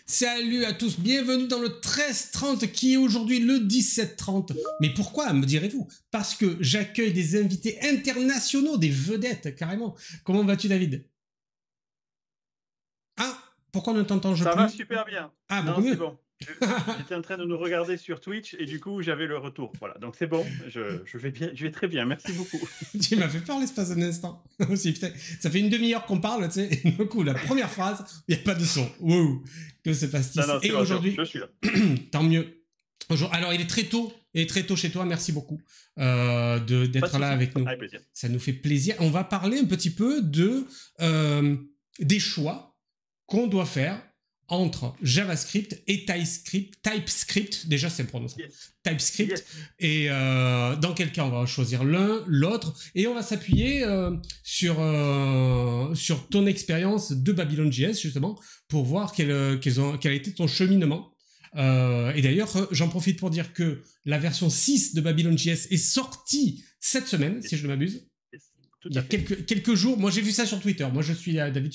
Salut à tous, bienvenue dans le 1330 qui est aujourd'hui le 1730. Mais pourquoi, me direz-vous? Parce que j'accueille des invités internationaux, des vedettes carrément. Comment vas-tu, David? Ah, pourquoi ne t'entends-je Ça plus? va super bien. Ah, beaucoup Non, c'est mieux. bon. J'étais en train de nous regarder sur Twitch et du coup, j'avais le retour. Voilà, donc c'est bon. Je vais bien, je vais très bien. Merci beaucoup. Tu m'as fait peur l'espace d'un instant. Aussi, putain, ça fait une demi-heure qu'on parle, tu sais, et du coup, la première phrase, il n'y a pas de son. Wow, que se passe-t-il? Non, non, Et c'est bon, c'est bon. aujourd'hui, Je suis là. tant mieux. Alors, il est très tôt, chez toi. Merci beaucoup Pas de d'être là souci. avec nous. Avec plaisir. Ça nous fait plaisir. On va parler un petit peu des choix qu'on doit faire entre JavaScript et TypeScript. Déjà, c'est prononcé. Yes. TypeScript. Yes. Et dans quel cas, on va choisir l'un, l'autre. Et on va s'appuyer sur ton expérience de Babylon.js, justement, pour voir quel a été ton cheminement. Et d'ailleurs, j'en profite pour dire que la version 6 de Babylon.js est sortie cette semaine, si je ne m'abuse. Yes. Il y a quelques jours. Moi, j'ai vu ça sur Twitter. Moi, je suis David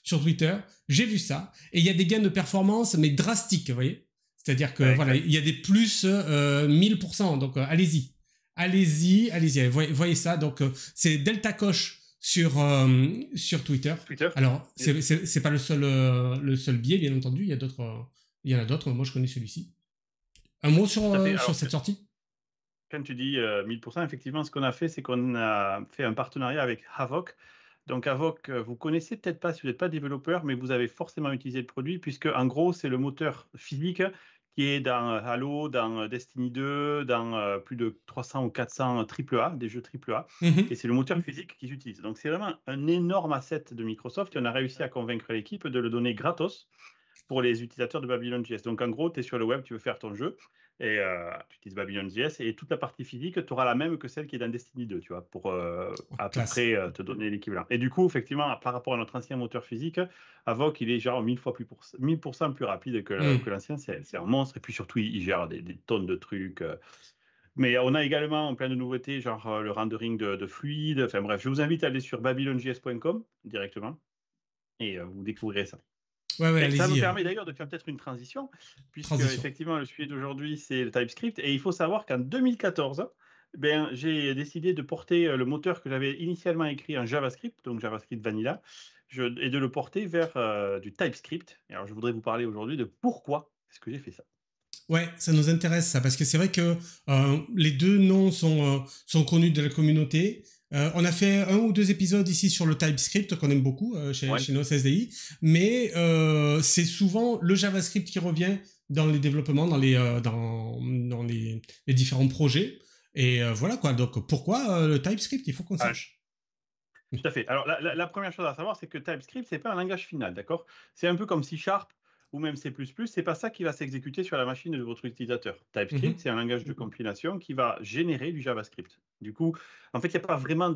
sur Twitter. J'ai vu ça. Et il y a des gains de performance, mais drastiques, vous voyez. C'est-à-dire que, voilà, il y a des plus 1000%. Donc, allez-y. Allez-y. Voyez ça. Donc, c'est Delta Coche sur Twitter. Alors, c'est pas le seul biais, bien entendu. Il y en a d'autres. Moi, je connais celui-ci. Un mot sur cette sortie? Quand tu dis 1000%, effectivement, ce qu'on a fait, c'est qu'on a fait un partenariat avec Havok. Donc Havok, vous connaissez peut-être pas si vous n'êtes pas développeur, mais vous avez forcément utilisé le produit, puisque en gros, c'est le moteur physique qui est dans Halo, dans Destiny 2, dans plus de 300 ou 400 AAA, des jeux AAA. Et c'est le moteur physique qu'ils utilisent. Donc c'est vraiment un énorme asset de Microsoft et on a réussi à convaincre l'équipe de le donner gratos pour les utilisateurs de Babylon.js. Donc en gros, tu es sur le web, tu veux faire ton jeu et tu utilises Babylon.js et toute la partie physique, tu auras la même que celle qui est dans Destiny 2, tu vois, pour à peu près te donner l'équivalent. Et du coup, effectivement, par rapport à notre ancien moteur physique, Avoc, il est genre 1000% plus rapide que l'ancien, c'est un monstre. Et puis surtout, il gère des tonnes de trucs. Mais on a également plein de nouveautés, genre le rendering de fluide. Enfin bref, je vous invite à aller sur babylonjs.com directement et vous découvrirez ça. Ouais, Ça me permet d'ailleurs de faire peut-être une transition, puisque Transition. effectivement le sujet d'aujourd'hui c'est le TypeScript, et il faut savoir qu'en 2014, j'ai décidé de porter le moteur que j'avais initialement écrit en JavaScript, donc JavaScript Vanilla, et de le porter vers du TypeScript. Et alors je voudrais vous parler aujourd'hui de pourquoi est-ce que j'ai fait ça. Ouais, ça nous intéresse ça, parce que c'est vrai que les deux noms sont connus de la communauté. On a fait 1 ou 2 épisodes ici sur le TypeScript qu'on aime beaucoup chez nos SDI, mais c'est souvent le JavaScript qui revient dans les développements, dans les différents projets. Et voilà quoi. Donc pourquoi le TypeScript? Il faut qu'on sache. Tout à fait. Alors la première chose à savoir, c'est que TypeScript, c'est pas un langage final, d'accord? C'est un peu comme C# ou même C++, c'est pas ça qui va s'exécuter sur la machine de votre utilisateur. TypeScript, c'est un langage de compilation qui va générer du JavaScript. Du coup, en fait, il n'y a pas vraiment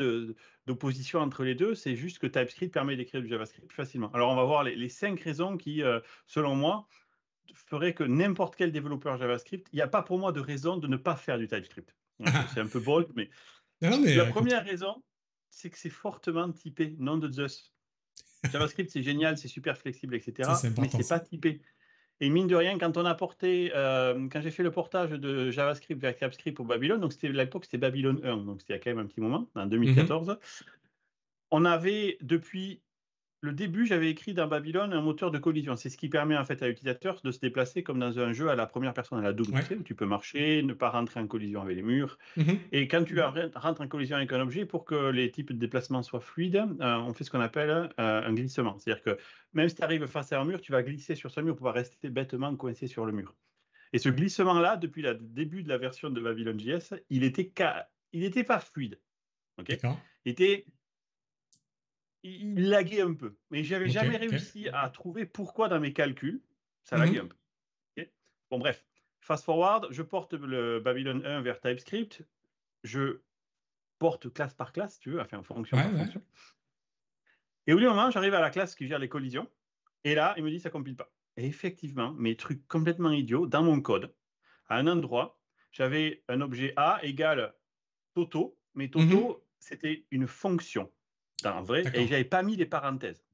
d'opposition entre les deux, c'est juste que TypeScript permet d'écrire du JavaScript plus facilement. Alors, on va voir les 5 raisons qui, selon moi, feraient que n'importe quel développeur JavaScript, il n'y a pas pour moi de raison de ne pas faire du TypeScript. C'est un peu bold, mais, la première raison, c'est que c'est fortement typé, nom de Zeus. JavaScript, c'est génial, c'est super flexible, etc. Mais c'est pas typé. Et mine de rien, quand on a porté, quand j'ai fait le portage de JavaScript vers TypeScript pour Babylon, donc à l'époque c'était Babylon 1, donc c'était il y a quand même un petit moment, en 2014, on avait depuis le début, j'avais écrit dans Babylon un moteur de collision. C'est ce qui permet en fait à l'utilisateur de se déplacer comme dans un jeu à la première personne, à la Doom, tu sais, où tu peux marcher, ne pas rentrer en collision avec les murs. Et quand tu rentres en collision avec un objet, pour que les types de déplacement soient fluides, on fait ce qu'on appelle un glissement. C'est-à-dire que même si tu arrives face à un mur, tu vas glisser sur ce mur pour pas rester bêtement coincé sur le mur. Et ce glissement-là, depuis le début de la version de Babylon.js, il était pas fluide. Okay, il laguait un peu. Mais j'avais jamais réussi à trouver pourquoi dans mes calculs, ça laguait un peu. Okay, bon, bref. Fast forward, je porte le Babylon 1 vers TypeScript. Je porte classe par classe, tu veux, enfin fonction par fonction. Et au bout d'un moment, j'arrive à la classe qui gère les collisions. Et là, il me dit ça compile pas. Et effectivement, mes trucs complètement idiots, dans mon code, à un endroit, j'avais un objet A égale Toto, mais Toto, c'était une fonction, en vrai, et j'avais pas mis les parenthèses.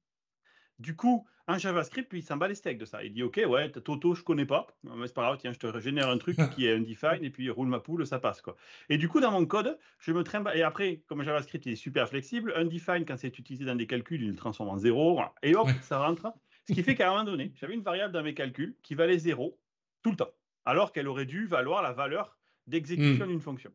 Du coup, en JavaScript, lui, il s'en bat les steaks de ça. Il dit, OK, ouais, Toto, je connais pas, mais c'est pas grave, tiens, je te génère un truc qui est undefined, et puis roule ma poule, ça passe, quoi. Et du coup, dans mon code, je me trimballe. Et après, comme JavaScript il est super flexible, undefined, quand c'est utilisé dans des calculs, il le transforme en 0, voilà. Et hop, ça rentre. Ce qui fait qu'à un moment donné, j'avais une variable dans mes calculs qui valait 0 tout le temps, alors qu'elle aurait dû valoir la valeur d'exécution d'une fonction.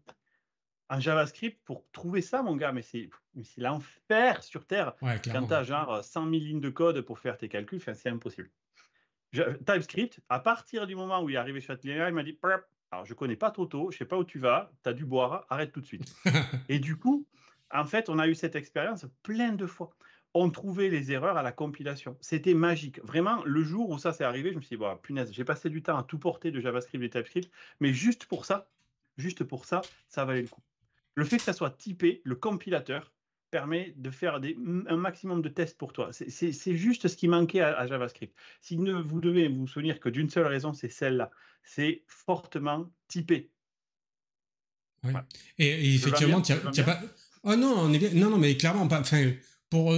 En JavaScript, pour trouver ça, mon gars, mais c'est l'enfer sur Terre. Quand tu as genre 100 000 lignes de code pour faire tes calculs, c'est impossible. TypeScript, à partir du moment où il est arrivé sur cette ligne-là, il m'a dit, alors je connais pas Toto, je sais pas où tu vas, tu as dû boire, arrête tout de suite. Et du coup, en fait, on a eu cette expérience plein de fois. On trouvait les erreurs à la compilation. C'était magique. Vraiment, le jour où ça s'est arrivé, je me suis dit, bon, punaise, j'ai passé du temps à tout porter de JavaScript et TypeScript, mais juste pour ça, ça valait le coup. Le fait que ça soit typé, le compilateur permet de faire un maximum de tests pour toi. C'est juste ce qui manquait à JavaScript. Si vous devez vous souvenir que d'une seule raison, c'est celle-là. C'est fortement typé. Ouais. Voilà. Et effectivement, tu n'as pas... Oh non, non, mais clairement, pas. Enfin, pour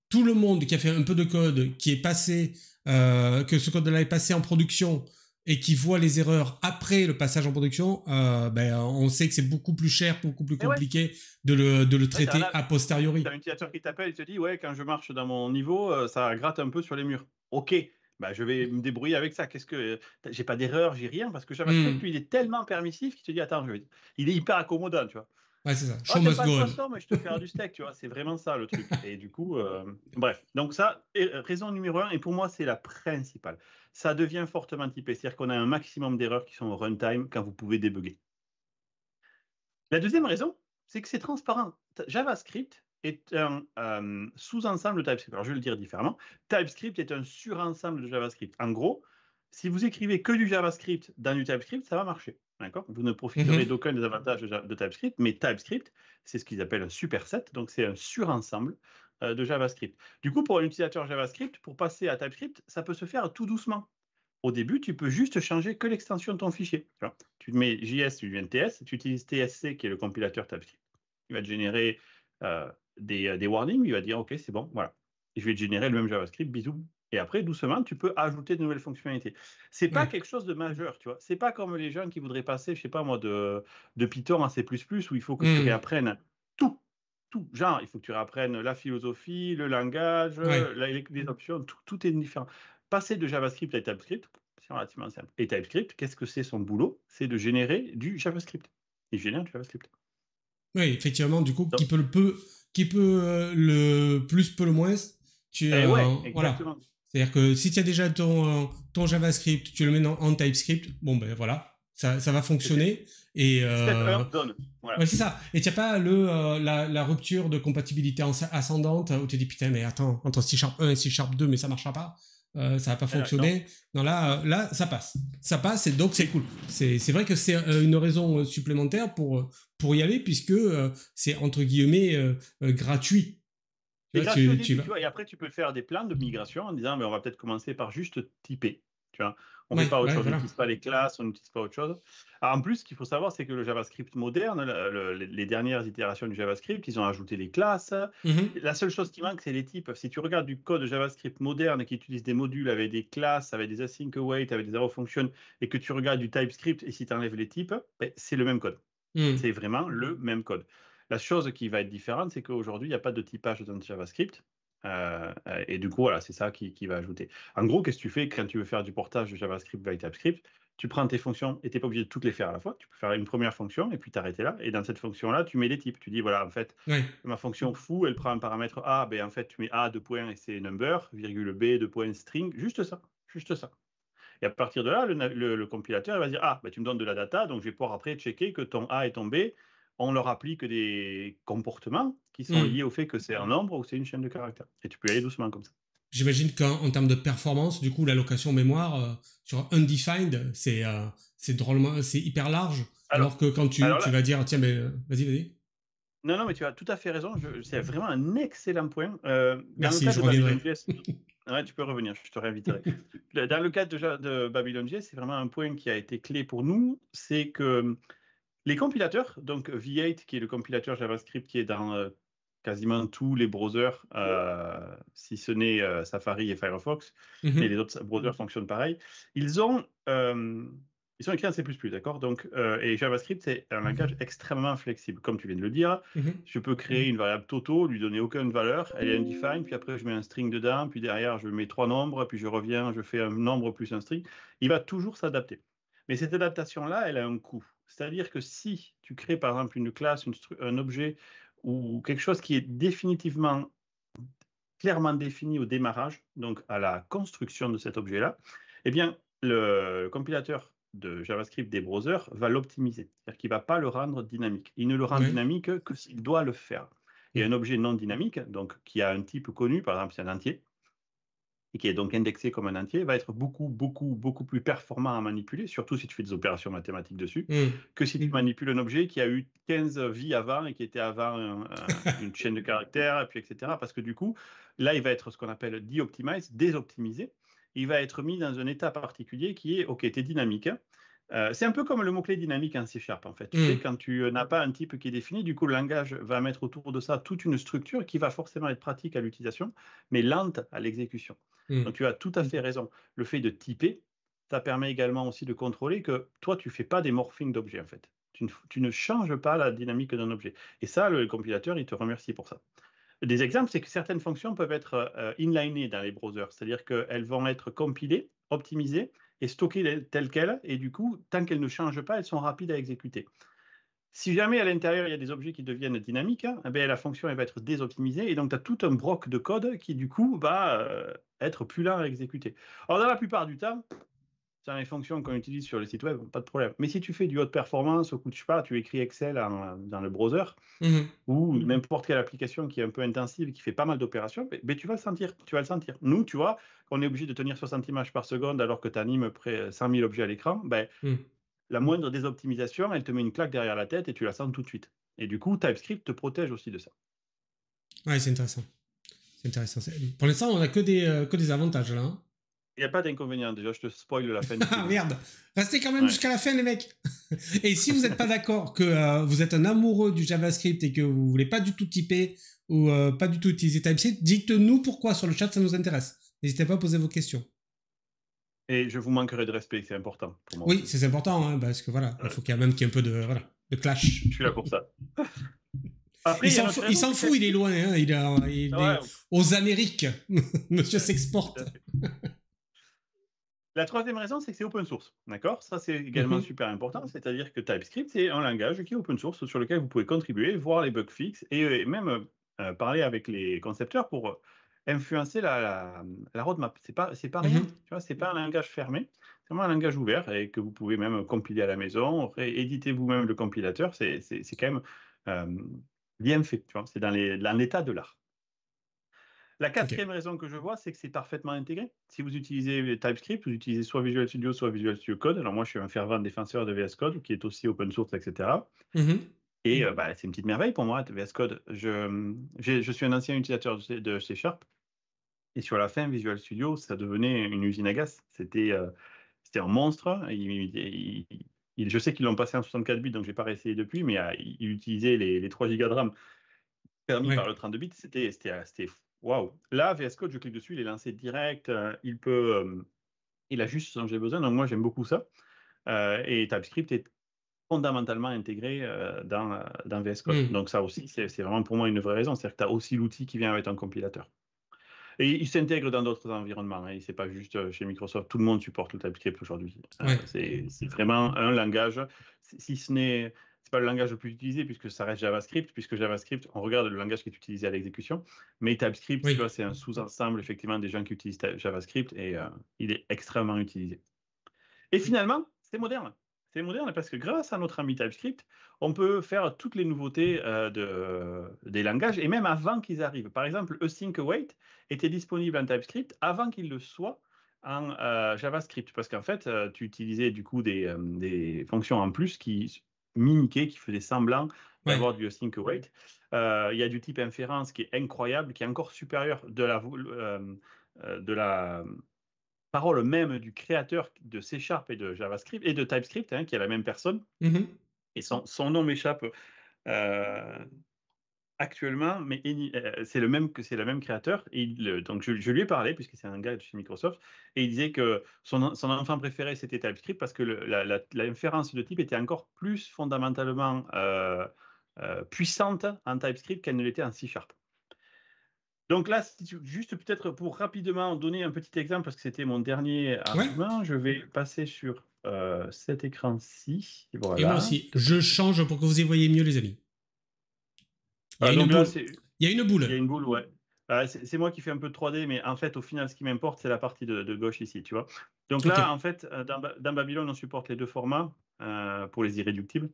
tout le monde qui a fait un peu de code, qui est passé, que ce code-là est passé en production, et qui voit les erreurs après le passage en production, on sait que c'est beaucoup plus cher, beaucoup plus compliqué de le traiter a posteriori. Tu as un utilisateur qui t'appelle et te dit, ouais, quand je marche dans mon niveau, ça gratte un peu sur les murs. OK, je vais me débrouiller avec ça. Qu'est-ce que j'ai pas d'erreur, j'ai rien, parce que JavaScript, lui, il est tellement permissif qu'il te dit, attends, il est hyper accommodant, tu vois. Ouais, c'est ça. Show must go on. Mais je te fais du steak, tu vois. C'est vraiment ça le truc. Et du coup, bref. Donc ça, raison numéro 1, et pour moi, c'est la principale. Ça devient fortement typé. C'est-à-dire qu'on a un maximum d'erreurs qui sont au runtime quand vous pouvez débugger. La deuxième raison, c'est que c'est transparent. JavaScript est un sous-ensemble de TypeScript. Alors, je vais le dire différemment. TypeScript est un sur-ensemble de JavaScript. En gros, si vous écrivez que du JavaScript dans du TypeScript, ça va marcher. Vous ne profiterez d'aucun des avantages de TypeScript, mais TypeScript, c'est ce qu'ils appellent un superset, donc c'est un sur-ensemble de JavaScript. Du coup, pour un utilisateur JavaScript, pour passer à TypeScript, ça peut se faire tout doucement. Au début, tu peux juste changer que l'extension de ton fichier. Tu mets JS, tu viens TS, tu utilises TSC, qui est le compilateur TypeScript. Il va te générer des warnings, il va dire, OK, c'est bon, voilà. Et je vais te générer le même JavaScript, bisous. Et après, doucement, tu peux ajouter de nouvelles fonctionnalités. C'est pas quelque chose de majeur, tu vois. C'est pas comme les gens qui voudraient passer, je sais pas moi, de Python à C++, où il faut que tu réapprennes tout. Genre, il faut que tu réapprennes la philosophie, le langage, les options, tout est différent. Passer de JavaScript à TypeScript, c'est relativement simple. Et TypeScript, qu'est-ce que c'est son boulot? C'est de générer du JavaScript. Il génère du JavaScript. Oui, effectivement, du coup, qui peut le plus, peut le moins. Exactement. Voilà. C'est-à-dire que si tu as déjà ton JavaScript, tu le mets en TypeScript, bon ben voilà, ça va fonctionner. Et voilà. Ouais, c'est ça. Et tu n'as pas la rupture de compatibilité ascendante où tu te dis putain, mais attends, entre C# 1 et C# 2, mais ça ne marchera pas. Ça va pas fonctionner. Non, là, ça passe. Ça passe et donc c'est cool. C'est vrai que c'est une raison supplémentaire pour y aller puisque c'est entre guillemets gratuit. Tu vois, et après, tu peux faire des plans de migration en disant, mais on va peut-être commencer par juste typer. Tu vois, on ne fait pas autre chose, on n'utilise pas les classes, on n'utilise pas autre chose. Alors, en plus, ce qu'il faut savoir, c'est que le JavaScript moderne, les dernières itérations du JavaScript, ils ont ajouté les classes. La seule chose qui manque, c'est les types. Si tu regardes du code JavaScript moderne qui utilise des modules avec des classes, avec des async await, avec des arrow functions, et que tu regardes du TypeScript et si tu enlèves les types, c'est le même code. C'est vraiment le même code. La chose qui va être différente, c'est qu'aujourd'hui, il n'y a pas de typage dans JavaScript. Et du coup, voilà, c'est ça qui va ajouter. En gros, qu'est-ce que tu fais quand tu veux faire du portage de JavaScript vers TypeScript? Tu prends tes fonctions et tu n'es pas obligé de toutes les faire à la fois. Tu peux faire une première fonction et puis t'arrêter là. Et dans cette fonction-là, tu mets les types. Tu dis, voilà, en fait, ma fonction foo, elle prend un paramètre A. En fait, tu mets A, deux points, et c'est number, virgule B, deux points, string. Juste ça. Et à partir de là, le compilateur il va dire, tu me donnes de la data, donc je vais pouvoir après checker que ton A et ton B, on leur applique des comportements qui sont liés au fait que c'est un nombre ou que c'est une chaîne de caractères. Et tu peux y aller doucement comme ça. J'imagine qu'en termes de performance, du coup, l'allocation mémoire sur undefined, c'est drôlement, c'est hyper large. Alors que quand tu vas dire, tiens, mais vas-y. Non, mais tu as tout à fait raison. C'est vraiment un excellent point. Merci, je reviendrai. Ouais, tu peux revenir, je te réinviterai. Dans le cadre de BabylonJS, c'est vraiment un point qui a été clé pour nous, c'est que les compilateurs, donc V8, qui est le compilateur JavaScript qui est dans quasiment tous les browsers, si ce n'est Safari et Firefox, mais les autres browsers fonctionnent pareil. Ils sont écrits en C++, d'accord? Donc, et JavaScript, c'est un langage extrêmement flexible. Comme tu viens de le dire, je peux créer une variable Toto, lui donner aucune valeur, elle est undefined, puis après je mets un string dedans, puis derrière je mets 3 nombres, puis je reviens, je fais un nombre plus un string. Il va toujours s'adapter. Mais cette adaptation-là, elle a un coût. C'est-à-dire que si tu crées par exemple une classe, un objet ou quelque chose qui est définitivement clairement défini au démarrage, donc à la construction de cet objet-là, eh bien, le compilateur de JavaScript des browsers va l'optimiser. C'est-à-dire qu'il ne va pas le rendre dynamique. Il ne le rend dynamique que s'il doit le faire. Et un objet non dynamique, donc qui a un type connu, par exemple, c'est un entier, et qui est donc indexé comme un entier, va être beaucoup plus performant à manipuler, surtout si tu fais des opérations mathématiques dessus, que si tu manipules un objet qui a eu 15 vies avant et qui était avant une chaîne de caractères, et puis etc. Parce que du coup, là, il va être ce qu'on appelle de-optimize, désoptimisé. Il va être mis dans un état particulier qui est, OK, tu es dynamique. C'est un peu comme le mot-clé dynamique en C#, en fait. Tu sais, quand tu n'as pas un type qui est défini, du coup, le langage va mettre autour de ça toute une structure qui va forcément être pratique à l'utilisation, mais lente à l'exécution. Donc, tu as tout à fait raison. Le fait de typer, ça permet également aussi de contrôler que toi, tu ne fais pas des morphings d'objets, en fait. Tu ne changes pas la dynamique d'un objet. Et ça, le compilateur, il te remercie pour ça. Des exemples, c'est que certaines fonctions peuvent être inlinées dans les browsers, c'est-à-dire qu'elles vont être compilées, optimisées et stockées telles quelles, et du coup, tant qu'elles ne changent pas, elles sont rapides à exécuter. Si jamais à l'intérieur, il y a des objets qui deviennent dynamiques, eh bien, la fonction elle va être désoptimisée, et donc tu as tout un bloc de code qui, du coup, va être plus lent à exécuter. Alors, dans la plupart du temps, dans les fonctions qu'on utilise sur le site web, pas de problème. Mais si tu fais du haute performance, ou je sais pas, tu écris Excel dans le browser, ou n'importe quelle application qui est un peu intensive, qui fait pas mal d'opérations, mais tu vas le sentir. Tu vas le sentir. Nous, tu vois, on est obligé de tenir 60 images par seconde alors que tu animes près 100 000 objets à l'écran. La moindre désoptimisation, elle te met une claque derrière la tête et tu la sens tout de suite. Et du coup, TypeScript te protège aussi de ça. Ouais, c'est intéressant. C'est intéressant. Pour l'instant, on n'a que des avantages là. Hein. Il n'y a pas d'inconvénient. Déjà, je te spoil la fin. Ah merde. Restez quand même jusqu'à la fin, les mecs. Et si vous n'êtes pas d'accord, que vous êtes un amoureux du JavaScript et que vous voulez pas du tout typer ou pas du tout utiliser TypeScript, dites-nous pourquoi sur le chat, ça nous intéresse. N'hésitez pas à poser vos questions. Et je vous manquerai de respect, c'est important pour moi. Oui, c'est important, hein, parce que voilà, il faut qu'il y ait même qu'il y ait un peu de clash. Je suis là pour ça. Après, il s'en fout, il est loin, hein, il est aux Amériques. Monsieur s'exporte. La troisième raison, c'est que c'est open source. D'accord? Ça, c'est également super important. C'est-à-dire que TypeScript, c'est un langage qui est open source sur lequel vous pouvez contribuer, voir les bugs fixes et même parler avec les concepteurs pour influencer la roadmap. C'est pas rien. Tu vois, c'est pas un langage fermé. C'est vraiment un langage ouvert et que vous pouvez même compiler à la maison, éditer vous-même le compilateur. C'est quand même bien fait. Tu vois, c'est dans l'état de l'art. La quatrième raison que je vois, c'est que c'est parfaitement intégré. Si vous utilisez TypeScript, vous utilisez soit Visual Studio, soit Visual Studio Code. Alors moi, je suis un fervent défenseur de VS Code, qui est aussi open source, etc. Et c'est une petite merveille pour moi, VS Code. Je suis un ancien utilisateur de C#. Et sur la fin, Visual Studio, ça devenait une usine à gaz. C'était un monstre. Je sais qu'ils l'ont passé en 64 bits, donc je n'ai pas réessayé depuis, mais il utilisait les 3 Go de RAM permis par le 32 bits. C'était fou. Waouh! Là, VS Code, je clique dessus, il est lancé direct. Il a juste ce dont j'ai besoin. Donc, moi, j'aime beaucoup ça. Et TypeScript est fondamentalement intégré dans VS Code. Donc, ça aussi, c'est vraiment pour moi une vraie raison. C'est-à-dire que tu as aussi l'outil qui vient avec un compilateur. Et il s'intègre dans d'autres environnements. Hein. C'est pas juste chez Microsoft. Tout le monde supporte le TypeScript aujourd'hui. C'est vraiment un langage. Si ce n'est... C'est pas le langage le plus utilisé puisque ça reste JavaScript, puisque JavaScript, on regarde le langage qui est utilisé à l'exécution, mais TypeScript, tu vois, c'est un sous-ensemble effectivement des gens qui utilisent JavaScript et il est extrêmement utilisé. Et finalement, c'est moderne. C'est moderne parce que grâce à notre ami TypeScript, on peut faire toutes les nouveautés des langages et même avant qu'ils arrivent. Par exemple, Async Await était disponible en TypeScript avant qu'il le soit en JavaScript parce qu'en fait, tu utilisais du coup des fonctions en plus qui mimiquaient, qui faisaient semblant d'avoir du Async Await. Il y a du type inférence qui est incroyable, qui est encore supérieur de la parole même du créateur de C# et de JavaScript et de TypeScript, hein, qui est la même personne. Et son nom m'échappe. actuellement, mais c'est le même créateur. Et donc, je lui ai parlé, puisque c'est un gars de chez Microsoft, et il disait que son enfant préféré, c'était TypeScript, parce que l'inférence de type était encore plus fondamentalement puissante en TypeScript qu'elle ne l'était en C#. Donc là, juste peut-être pour rapidement donner un petit exemple, parce que c'était mon dernier argument, je vais passer sur cet écran-ci. Voilà. Et moi aussi, je change pour que vous y voyez mieux, les amis. Il y a une boule. Il y a une boule. Il y a une boule, ouais. C'est moi qui fais un peu de 3D, mais en fait, au final, ce qui m'importe, c'est la partie de gauche ici, tu vois. Donc là, en fait, dans Babylon, on supporte les deux formats pour les irréductibles.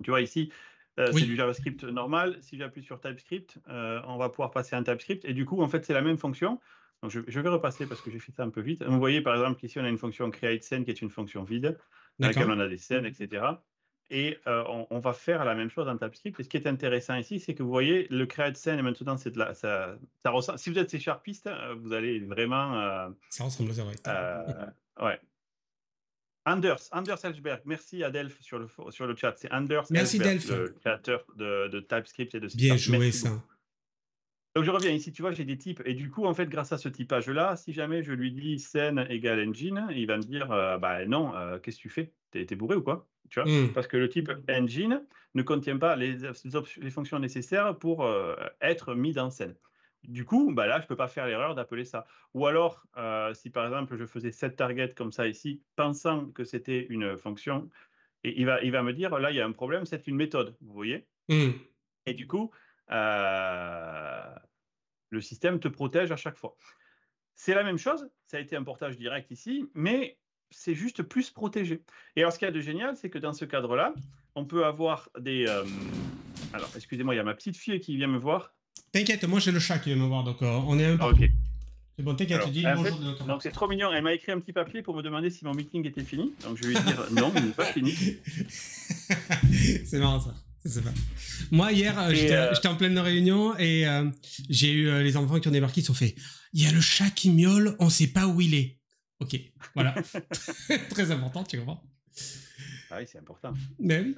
Tu vois, ici, c'est du JavaScript normal. Si j'appuie sur TypeScript, on va pouvoir passer en TypeScript. Et du coup, en fait, c'est la même fonction. Donc, je vais repasser parce que j'ai fait ça un peu vite. Vous voyez, par exemple, ici, on a une fonction createScene qui est une fonction vide, dans laquelle on a des scènes, etc. Et on va faire la même chose en TypeScript. Et ce qui est intéressant ici, c'est que vous voyez, le createScene, et maintenant, c'est de la, ça ressemble. Si vous êtes C#piste, vous allez vraiment... ça ressemble, c'est vrai. Ouais. Anders Ellsberg, merci à Delph sur le chat. C'est Anders Ellsberg, le créateur de TypeScript et de C#. Bien joué, ça. Donc, je reviens ici, tu vois, j'ai des types. Et du coup, en fait, grâce à ce typage-là, si jamais je lui dis scène égale engine, il va me dire, bah non, qu'est-ce que tu fais? T'es bourré ou quoi? Tu vois, parce que le type engine ne contient pas les fonctions nécessaires pour être mis dans scène. Du coup, bah là, je ne peux pas faire l'erreur d'appeler ça. Ou alors, si par exemple, je faisais set target comme ça ici, pensant que c'était une fonction, et il va me dire, là, il y a un problème, c'est une méthode, vous voyez? Et du coup, le système te protège à chaque fois. C'est la même chose, ça a été un portage direct ici, mais c'est juste plus protégé. Et alors, ce qu'il y a de génial, c'est que dans ce cadre-là, on peut avoir des... Alors, excusez-moi, il y a ma petite fille qui vient me voir. T'inquiète, moi j'ai le chat qui vient me voir, donc on est un peu... Ok. C'est bon, t'inquiète, tu dis bonjour. Donc c'est trop mignon, elle m'a écrit un petit papier pour me demander si mon meeting était fini, donc je vais lui dire non, il n'est pas fini. C'est marrant ça. C'est pas. Moi, hier, j'étais en pleine réunion et j'ai eu les enfants qui ont débarqué, ils ont fait « Il y a le chat qui miaule, on sait pas où il est. » Ok, voilà. Très important, tu comprends? Ah oui, c'est important. Mais oui.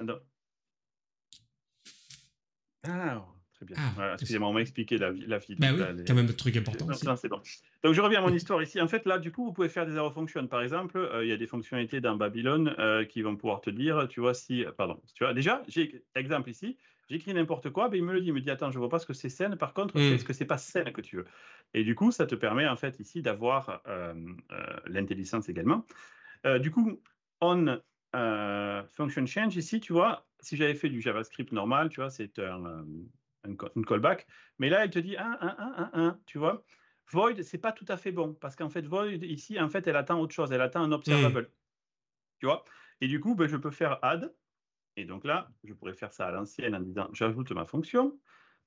Ah, très bien. Voilà, excusez-moi, on m'a expliqué la vie. Bah oui, quand même, le truc important. Non, c'est bon. Donc, je reviens à mon histoire ici. En fait, là, du coup, vous pouvez faire des arrow functions. Par exemple, il y a des fonctionnalités dans Babylon qui vont pouvoir te dire, tu vois, si... Pardon. Tu vois, déjà, j'ai exemple ici. J'écris n'importe quoi, ben, il me dit, attends, je vois pas ce que c'est scène. Par contre, est-ce que c'est pas scène que tu veux? Et du coup, ça te permet, en fait, ici, d'avoir l'intelligence également. Du coup, on function change, ici, tu vois, si j'avais fait du JavaScript normal, tu vois, c'est une callback. Mais là, elle te dit tu vois. Void, c'est pas tout à fait bon parce qu'en fait, void, ici, en fait, elle attend autre chose. Elle attend un observable. Tu vois. Et du coup, ben, je peux faire add. Et donc là, je pourrais faire ça à l'ancienne en disant j'ajoute ma fonction.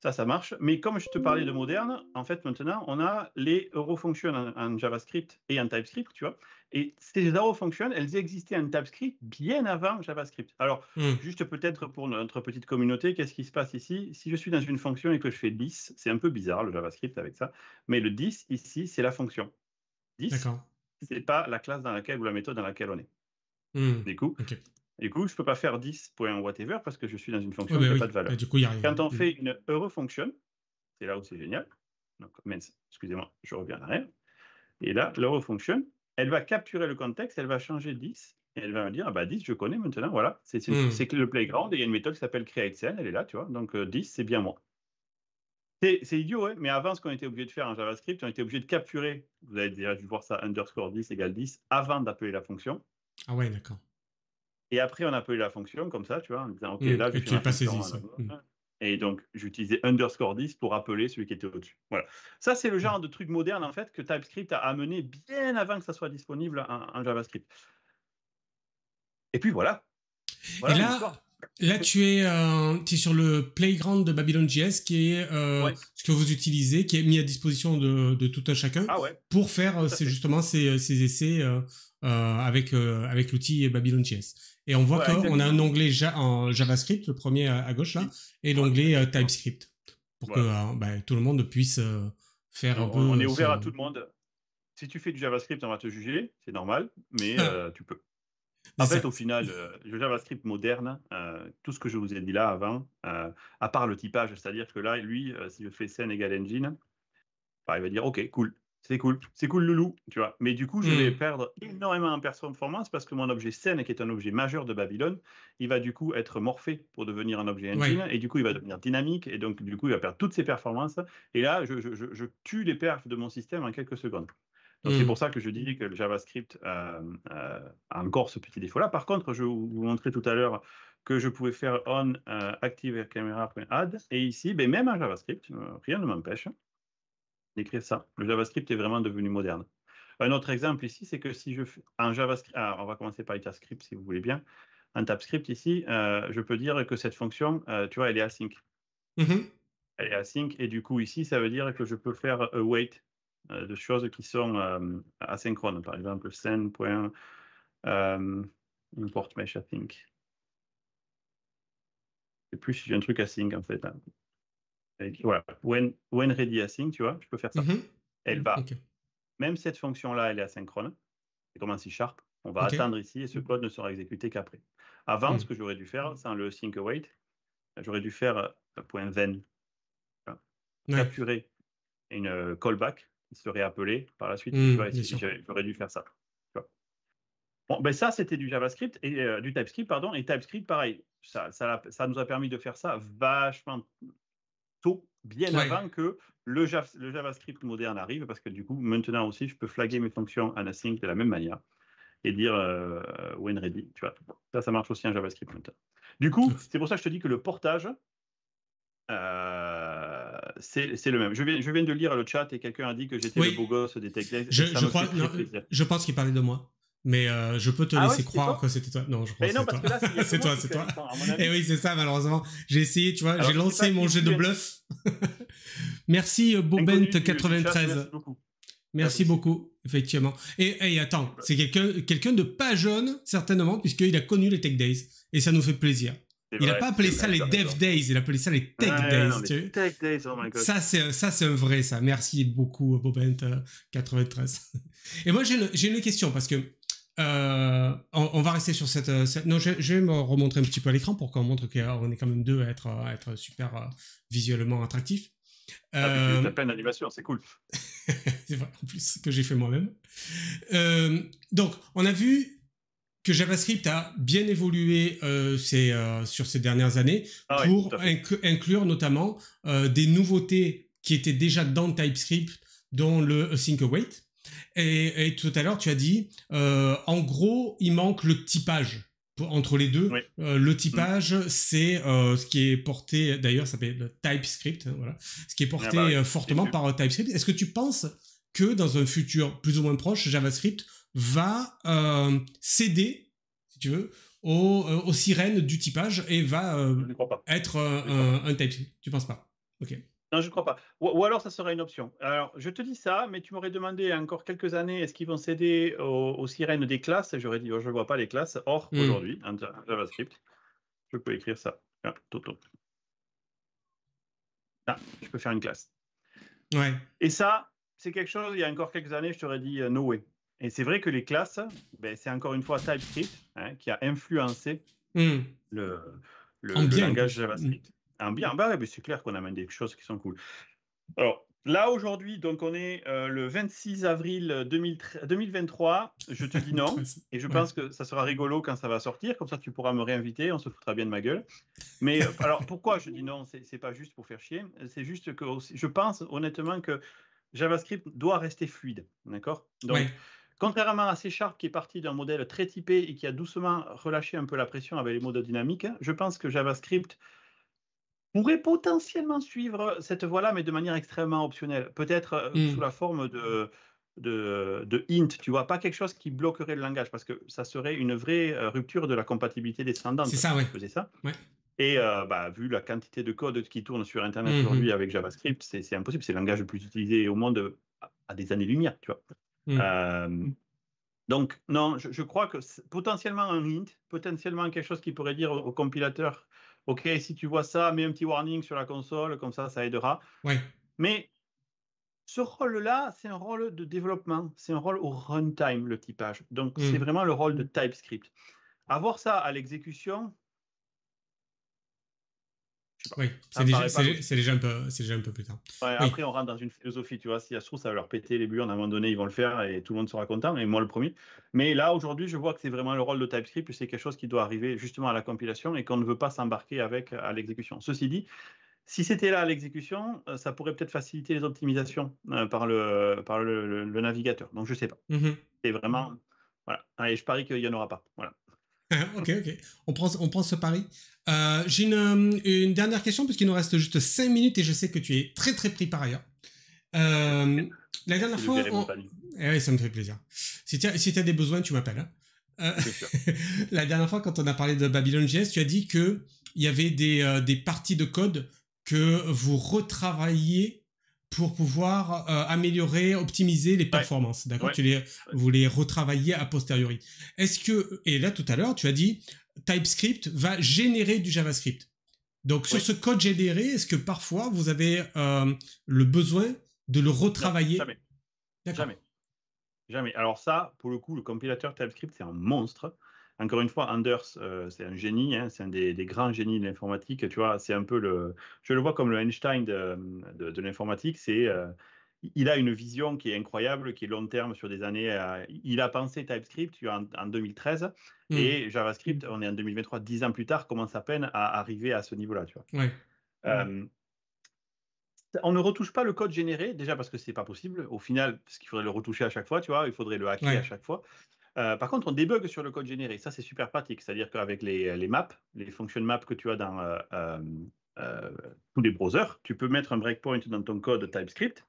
Ça marche. Mais comme je te parlais de moderne, en fait, maintenant, on a les eurofunctions en JavaScript et en TypeScript, tu vois. Et ces eurofunctions, elles existaient en TypeScript bien avant JavaScript. Alors, juste peut-être pour notre petite communauté, qu'est-ce qui se passe ici? Si je suis dans une fonction et que je fais 10, c'est un peu bizarre le JavaScript avec ça, mais le 10 ici, c'est la fonction. 10, ce n'est pas la classe dans laquelle ou la méthode dans laquelle on est. Du coup, je ne peux pas faire 10.whatever parce que je suis dans une fonction qui n'a pas de valeur. Du coup, y a rien. Quand on fait une eurofunction, c'est là où c'est génial. Donc, excusez-moi, je reviens en arrière. Et là, l'eurofunction, elle va capturer le contexte, elle va changer 10, et elle va me dire, ah bah 10, je connais maintenant, voilà. C'est que le playground, et il y a une méthode qui s'appelle createScene, elle est là, tu vois. Donc, 10, c'est bien moi. C'est idiot, ouais, mais avant, ce qu'on était obligé de faire en JavaScript, on était obligé de capturer, vous avez déjà dû voir ça, underscore 10 égale 10, avant d'appeler la fonction. Ah ouais, d'accord. Et après, on a appelé la fonction comme ça, tu vois, en disant, OK, là, je fais ma fonction. Et donc, j'utilisais underscore 10 pour appeler celui qui était au-dessus. Voilà. Ça, c'est le genre de truc moderne, en fait, que TypeScript a amené bien avant que ça soit disponible en JavaScript. Et puis, voilà. Et là tu es sur le playground de Babylon.js qui est ce que vous utilisez, qui est mis à disposition de tout un chacun pour faire justement ces essais avec l'outil Babylon.js. Et on voit qu'on a un onglet en JavaScript, le premier à gauche là, et l'onglet TypeScript, pour que tout le monde puisse faire un peu... On est ouvert à tout le monde. Si tu fais du JavaScript, on va te juger, c'est normal, mais tu peux. En fait, au final, le JavaScript moderne, tout ce que je vous ai dit là avant, à part le typage, c'est-à-dire que là, lui, si je fais scène égale engine, bah, il va dire OK, cool, c'est cool, loulou, tu vois. Mais du coup, je vais perdre énormément en performance parce que mon objet scène, qui est un objet majeur de Babylone, il va du coup être morphé pour devenir un objet engine, et du coup, il va devenir dynamique, et donc du coup, il va perdre toutes ses performances. Et là, je tue les perfs de mon système en quelques secondes. Donc c'est pour ça que je dis que le JavaScript a encore ce petit défaut-là. Par contre, je vous montrais tout à l'heure que je pouvais faire on active camera.add, et ici, ben, même en JavaScript, rien ne m'empêche d'écrire ça. Le JavaScript est vraiment devenu moderne. Un autre exemple ici, c'est que si je fais un JavaScript, on va commencer par TypeScript si vous voulez bien. Un TypeScript ici, je peux dire que cette fonction, tu vois, elle est async. Elle est async, et du coup ici, ça veut dire que je peux faire await de choses qui sont asynchrones. Par exemple, send.import mesh async. Et plus j'ai un truc async en fait. Hein. Voilà, when ready async, tu vois, je peux faire ça. Elle va. Même cette fonction-là, elle est asynchrone. C'est comme un C#. On va attendre ici et ce code ne sera exécuté qu'après. Avant, ce que j'aurais dû faire, sans le sync await, j'aurais dû faire .then. Capturer une callback qui serait appelée par la suite. Tu vois, j'aurais dû faire ça. Bon, ben ça, c'était du JavaScript et du TypeScript, pardon. Et TypeScript, pareil, ça nous a permis de faire ça vachement tôt, bien avant que le JavaScript moderne arrive, parce que du coup, maintenant aussi, je peux flaguer mes fonctions en async de la même manière et dire when ready. Tu vois, ça marche aussi en JavaScript maintenant. Du coup, c'est pour ça que je te dis que le portage, c'est le même. Je viens de lire le chat et quelqu'un a dit que j'étais le beau gosse des Tech Days. Je pense qu'il parlait de moi. Mais je peux te laisser croire que c'était toi. Non, je pense que c'est toi. C'est toi, c'est toi. Et oui, c'est ça, malheureusement. J'ai essayé, tu vois, j'ai lancé mon jeu de bluff. Merci, Bobent93. Merci beaucoup, effectivement. Et attends, c'est quelqu'un de pas jeune, certainement, puisqu'il a connu les Tech Days. Et ça nous fait plaisiir. Il n'a pas appelé ça les Dev Days, il a appelé ça les Tech Days. Non, les Tech Days, oh my God. Ça, c'est un vrai, ça. Merci beaucoup, Bobent93. Et moi, j'ai une question, parce que on va rester sur cette... Non, je vais me remontrer un petit peu à l'écran pour qu'on montre qu'on est quand même deux à être super visuellement attractifs. T'as plein d'animations, c'est cool. C'est vrai, en plus, que j'ai fait moi-même. Donc, on a vu que JavaScript a bien évolué sur ces dernières années pour inclure notamment des nouveautés qui étaient déjà dans TypeScript, dont le async await. Et tout à l'heure, tu as dit, en gros, il manque le typage entre les deux. Le typage, c'est ce qui est porté, d'ailleurs, ça s'appelle le TypeScript, voilà, ce qui est porté fortement par TypeScript. Est-ce que tu penses que dans un futur plus ou moins proche, JavaScript va céder, si tu veux, aux sirènes du typage et va être un TypeScript? Tu penses pas? Ok. Non, je ne crois pas. Ou alors, ça sera une option. Alors, je te dis ça, mais tu m'aurais demandé il y a encore quelques années, est-ce qu'ils vont céder aux sirènes des classes? J'aurais dit, je ne vois pas les classes. Or, aujourd'hui, en JavaScript, je peux écrire ça. Ah, je peux faire une classe. Ouais. Et ça, c'est quelque chose, il y a encore quelques années, je t'aurais dit no way. Et c'est vrai que les classes, ben, c'est encore une fois TypeScript qui a influencé le langage JavaScript. Bien, c'est clair qu'on amène des choses qui sont cool. Alors, là, aujourd'hui, donc on est le 26 avril 2023. Je te dis non. Et je pense que ça sera rigolo quand ça va sortir. Comme ça, tu pourras me réinviter. On se foutra bien de ma gueule. Mais alors, pourquoi je dis non? C'est pas juste pour faire chier. C'est juste que je pense honnêtement que JavaScript doit rester fluide. D'accord? Donc, contrairement à C# qui est parti d'un modèle très typé et qui a doucement relâché un peu la pression avec les modes dynamiques, je pense que JavaScript pourrait potentiellement suivre cette voie-là, mais de manière extrêmement optionnelle. Peut-être sous la forme de int, tu vois, pas quelque chose qui bloquerait le langage, parce que ça serait une vraie rupture de la compatibilité descendante. C'est ça, faisait ça. Et vu la quantité de code qui tourne sur Internet aujourd'hui avec JavaScript, c'est impossible. C'est le langage le plus utilisé au monde à des années-lumière, tu vois. Donc, non, je crois que potentiellement un int, potentiellement quelque chose qui pourrait dire au compilateur, OK, si tu vois ça, mets un petit warning sur la console, comme ça aidera. Mais ce rôle-là, c'est un rôle de développement, c'est un rôle au runtime, le typage. Donc, c'est vraiment le rôle de TypeScript. Avoir ça à l'exécution, oui, c'est déjà un peu plus tard. Ouais, oui. Après, on rentre dans une philosophie, tu vois. Si ça se trouve, ça va leur péter les burnes, à un moment donné, ils vont le faire et tout le monde sera content, et moi le premier. Mais là, aujourd'hui, je vois que c'est vraiment le rôle de TypeScript, c'est quelque chose qui doit arriver justement à la compilation et qu'on ne veut pas s'embarquer avec à l'exécution. Ceci dit, si c'était là à l'exécution, ça pourrait peut-être faciliter les optimisations par le navigateur. Donc, je ne sais pas. C'est vraiment... Voilà. Allez, je parie qu'il n'y en aura pas. Voilà. Ok. On prend ce pari. J'ai une dernière question, puisqu'il nous reste juste 5 minutes et je sais que tu es très très pris par ailleurs. La dernière fois... oui, ça me fait plaisir. Si tu as des besoins, tu m'appelles. Hein. La dernière fois, quand on a parlé de Babylon.js, tu as dit qu'il y avait des parties de code que vous retravailliez pour pouvoir améliorer, optimiser les performances. D'accord, vous les retravaillez a posteriori. Et là, tout à l'heure, tu as dit TypeScript va générer du JavaScript. Donc, sur ce code généré, est-ce que parfois, vous avez le besoin de le retravailler? Non, jamais. Alors ça, pour le coup, le compilateur TypeScript, c'est un monstre. Encore une fois, Anders, c'est un génie, hein, c'est un des grands génies de l'informatique. Tu vois, c'est un peu je le vois comme le Einstein de l'informatique. Il a une vision qui est incroyable, qui est long terme sur des années. Il a pensé TypeScript en 2013 et JavaScript, on est en 2023, 10 ans plus tard, commence à peine à arriver à ce niveau-là. Tu vois. On ne retouche pas le code généré, déjà parce que c'est pas possible. Au final, parce qu'il faudrait le retoucher à chaque fois, tu vois, il faudrait le hacker à chaque fois. Par contre, on débug sur le code généré. Ça, c'est super pratique. C'est-à-dire qu'avec les maps, les function maps que tu as dans tous les browsers, tu peux mettre un breakpoint dans ton code TypeScript.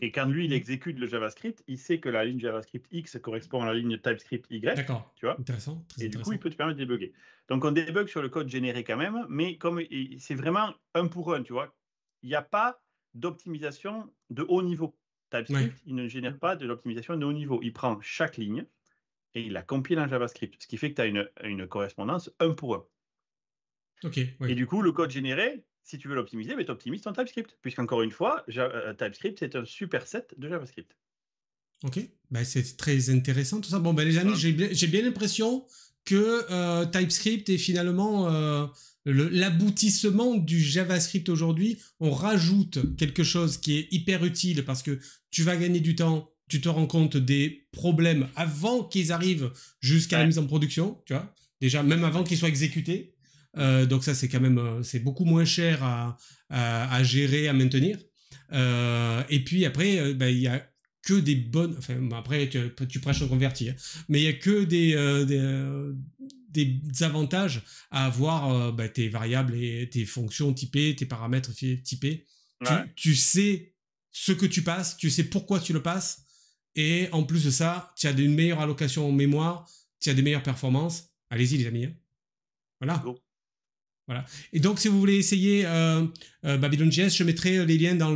Et quand lui, il exécute le JavaScript, il sait que la ligne JavaScript X correspond à la ligne TypeScript Y. D'accord. Tu vois. Intéressant. Et du coup, il peut te permettre de débugger. Donc, on débug sur le code généré quand même, mais comme c'est vraiment un pour un, tu vois. Il n'y a pas d'optimisation de haut niveau. TypeScript, il ne génère pas de l'optimisation de haut niveau. Il prend chaque ligne et il la compile en JavaScript, ce qui fait que tu as une correspondance un pour un. Et du coup, le code généré, si tu veux l'optimiser, tu optimises ton TypeScript, puisqu'encore une fois, TypeScript, c'est un superset de JavaScript. Ok, c'est très intéressant tout ça. Bon, les amis, j'ai bien l'impression que TypeScript est finalement l'aboutissement du JavaScript aujourd'hui. On rajoute quelque chose qui est hyper utile parce que tu vas gagner du temps, tu te rends compte des problèmes avant qu'ils arrivent jusqu'à la mise en production, tu vois. Déjà, même avant qu'ils soient exécutés. Donc ça, c'est quand même c'est beaucoup moins cher à gérer, à maintenir. Et puis après, il y a que des bonnes... Enfin, après, tu prêches un converti. Hein, mais il y a que des avantages à avoir tes variables et tes fonctions typées, tes paramètres typés. Tu sais ce que tu passes, tu sais pourquoi tu le passes. Et en plus de ça, tu as une meilleure allocation en mémoire, tu as des meilleures performances. Allez-y, les amis. Hein. Voilà. Voilà. Et donc, si vous voulez essayer Babylon.js, je mettrai les liens dans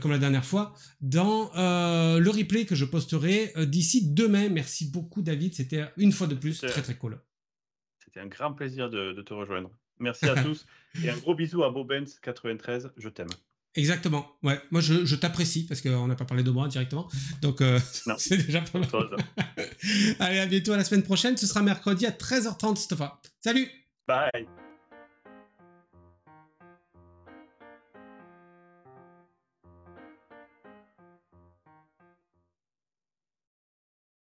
comme la dernière fois, dans le replay que je posterai d'ici demain. Merci beaucoup, David. C'était une fois de plus très, très cool. C'était un grand plaisir de te rejoindre. Merci à tous. Et un gros bisou à Bobens93. Je t'aime. Exactement. Ouais. Moi, je t'apprécie parce qu'on n'a pas parlé de moi directement. Donc, c'est déjà pas mal. Allez, à bientôt à la semaine prochaine. Ce sera mercredi à 13h30 cette fois. Salut! Bye!